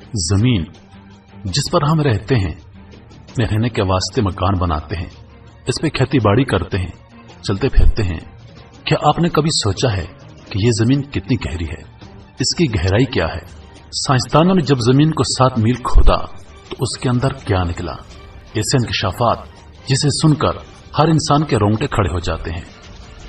जमीन जिस पर हम रहते हैं, रहने के वास्ते मकान बनाते हैं, इस पे खेती बाड़ी करते हैं, चलते फिरते हैं। क्या आपने कभी सोचा है कि ये जमीन कितनी गहरी है, इसकी गहराई क्या है? साइंसदानों ने जब जमीन को 7 मील खोदा तो उसके अंदर क्या निकला? ऐसे इंकशाफात जिसे सुनकर हर इंसान के रोंगटे खड़े हो जाते हैं।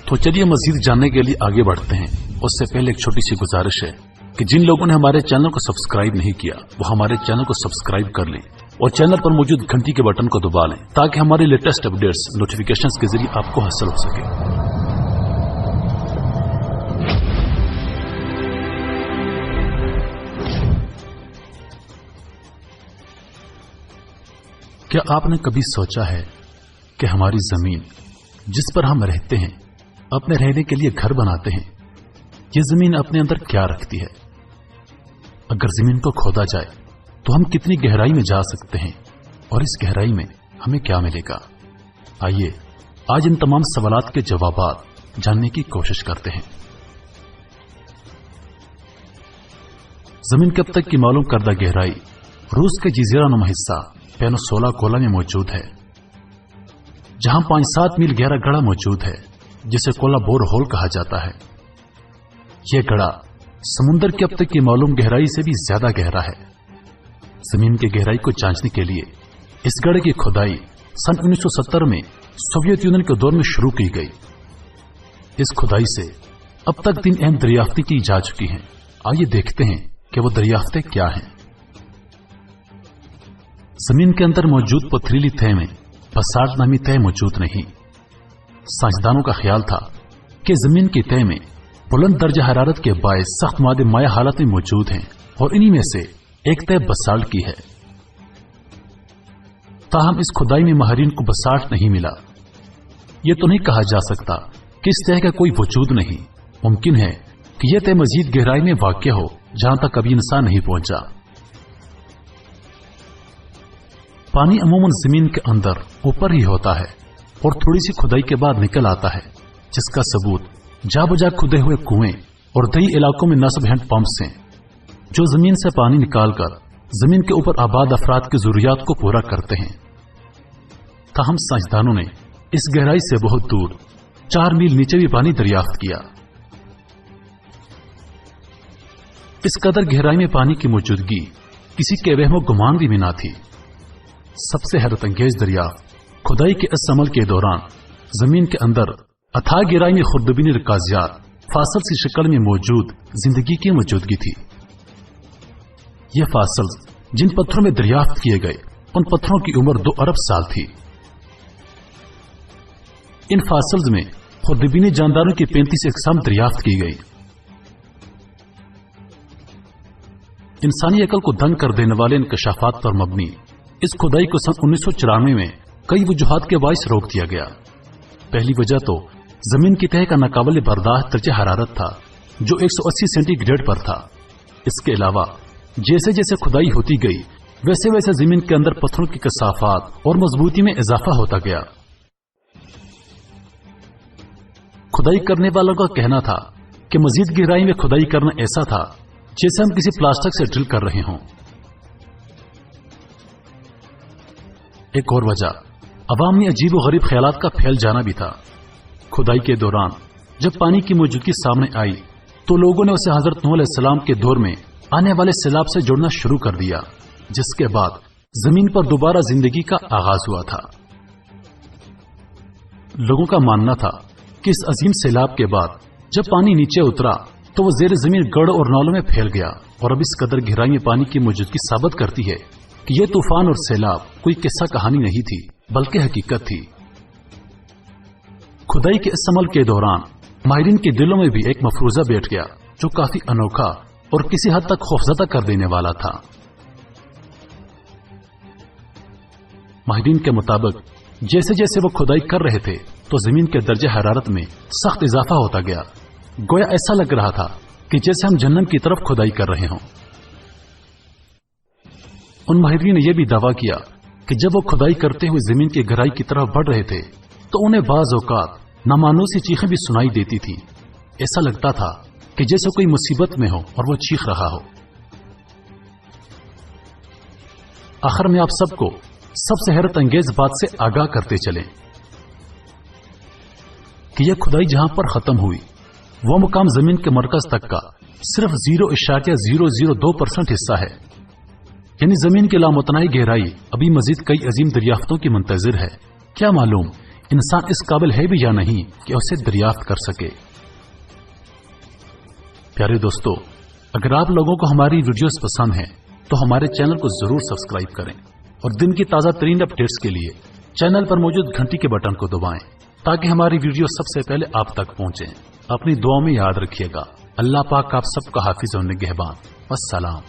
तो चलिए मजीद जानने के लिए आगे बढ़ते हैं। उससे पहले एक छोटी सी गुजारिश है कि जिन लोगों ने हमारे चैनल को सब्सक्राइब नहीं किया वो हमारे चैनल को सब्सक्राइब कर लें और चैनल पर मौजूद घंटी के बटन को दबा लें ताकि हमारे लेटेस्ट अपडेट्स नोटिफिकेशंस के जरिए आपको हासिल हो सके। क्या आपने कभी सोचा है कि हमारी जमीन जिस पर हम रहते हैं, अपने रहने के लिए घर बनाते हैं, ये जमीन अपने अंदर क्या रखती है? अगर जमीन को खोदा जाए तो हम कितनी गहराई में जा सकते हैं और इस गहराई में हमें क्या मिलेगा? आइए आज इन तमाम सवालात के जवाब जानने की कोशिश करते हैं। जमीन के अब तक की मालूम करदा गहराई रूस के जजीरा नुमा हिस्सा पेनिनसुला कोला में मौजूद है, जहां 5-7 मील गहरा गड़ा मौजूद है जिसे कोला बोर होल कहा जाता है। यह गड़ा समुद्र की अब तक की मालूम गहराई से भी ज्यादा गहरा है। जमीन की गहराई को जांचने के लिए इस गड़े की खुदाई सन 1970 में सोवियत यूनियन के दौर में शुरू की गई। इस खुदाई से अब तक 3 अहम दरियाफ्तें की जा चुकी हैं। आइए देखते हैं कि वो दरियाफ्तें क्या हैं। जमीन के अंदर मौजूद पथरीली तह में बसाल्ट नामी तह मौजूद नहीं। साइंसदानों का ख्याल था कि जमीन की तह में बुलंद दर्जा हरारत के बायस सख्त मादे माया हालत में मौजूद हैं और इन्हीं में से एक तह बसाल्ट की है। ताहम इस खुदाई में माहिरीन को बसाल्ट नहीं मिला। यह तो नहीं कहा जा सकता कि इस तह का कोई वजूद नहीं। मुमकिन है कि यह तह मजीद गहराई में वाक़या हो जहां तक कभी इंसान नहीं पहुंचा। पानी अमूमन जमीन के अंदर ऊपर ही होता है और थोड़ी सी खुदाई के बाद निकल आता है, जिसका सबूत जा बजा खुदे हुए कुएं और दही इलाकों में नस्ब हैंड पंप्स हैं जो जमीन से पानी निकालकर जमीन के ऊपर आबाद अफराद की जरूरियात को पूरा करते हैं। ताहम साइंसदानों ने इस गहराई से बहुत दूर 4 मील नीचे भी पानी दरियाफ्त किया। इस कदर गहराई में पानी की मौजूदगी किसी के वहमो गुमान भी ना थी। सबसे हैरत अंगेज दरियाफ्त खुदाई के इस अमल के दौरान जमीन के अंदर अथाह गहराई में खुर्दबीनी रकाजियात फासल सी शक्ल में मौजूद जिंदगी की मौजूदगी थी। ये फासल जिन पत्थरों में दरियाफ्त किए गए उन पत्थरों की उम्र 2 अरब साल थी। इन फासल्स में खुर्दबीनी जानदारों की 35 इकसाम दरियाफ्त की गई। इंसानी अकल को दंग कर देने वाले इंकशाफात पर मबनी इस खुदाई को सन 1994 में कई वजूहात के बायस रोक दिया गया। पहली वजह तो जमीन की तह का नाकाबिल बर्दाश्त दर्जा हरारत था जो 180 सेंटीग्रेड पर था। इसके अलावा जैसे जैसे खुदाई होती गई वैसे वैसे जमीन के अंदर पत्थरों की कसाफात और मजबूती में इजाफा होता गया। खुदाई करने वालों का कहना था कि मजीद गहराई में खुदाई करना ऐसा था जैसे हम किसी प्लास्टिक से ड्रिल कर रहे हों। एक और वजह अवाम में अजीब व गरीब ख्यालात का फैल जाना भी था। खुदाई के दौरान जब पानी की मौजूदगी सामने आई तो लोगों ने उसे हजरत नूह अलैहिस्सलाम के दौर में आने वाले सैलाब से जोड़ना शुरू कर दिया, जिसके बाद जमीन पर दोबारा जिंदगी का आगाज हुआ था। लोगों का मानना था कि इस अजीम सैलाब के बाद जब पानी नीचे उतरा तो वो जेर जमीन गढ़ और नालों में फैल गया और अब इस कदर गहराई में पानी की मौजूदगी साबित करती है कि यह तूफान और सैलाब कोई किस्सा कहानी नहीं थी बल्कि हकीकत थी। खुदाई के इस अमल के दौरान माहिरीन के दिलों में भी एक मफरूजा बैठ गया जो काफी अनोखा और किसी हद तक खौफजदा कर देने वाला था। माहिरीन के मुताबिक जैसे जैसे वो खुदाई कर रहे थे तो जमीन के दर्जे हरारत में सख्त इजाफा होता गया। गोया ऐसा लग रहा था कि जैसे हम जन्नत की तरफ खुदाई कर रहे हों। उन माहिरीन ने यह भी दावा किया कि जब वो खुदाई करते हुए जमीन की गहराई की तरफ बढ़ रहे थे तो उन्हें बाज औकात नामानूसी चीखें भी सुनाई देती थी। ऐसा लगता था कि जैसे कोई मुसीबत में हो और वो चीख रहा हो। आखिर में आप सबको सबसे हैरत अंगेज बात से आगाह करते चलें कि यह खुदाई जहां पर खत्म हुई वह मुकाम जमीन के मरकज तक का सिर्फ 0.002% हिस्सा है। यानी जमीन की लामुतनाई गहराई अभी मजीद कई अजीम दरियाफ्तों की मुंतजिर है। क्या मालूम इंसान इस काबिल है भी या नहीं कि उसे दरियाफ्त कर सके। प्यारे दोस्तों, अगर आप लोगों को हमारी वीडियोस पसंद हैं तो हमारे चैनल को जरूर सब्सक्राइब करें और दिन की ताजा तरीन अपडेट्स के लिए चैनल पर मौजूद घंटी के बटन को दबाएं ताकि हमारी वीडियो सबसे पहले आप तक पहुंचे। अपनी दुआ में याद रखिएगा। अल्लाह पाक आप सबका हाफिज और निगहबान। वस्सलाम।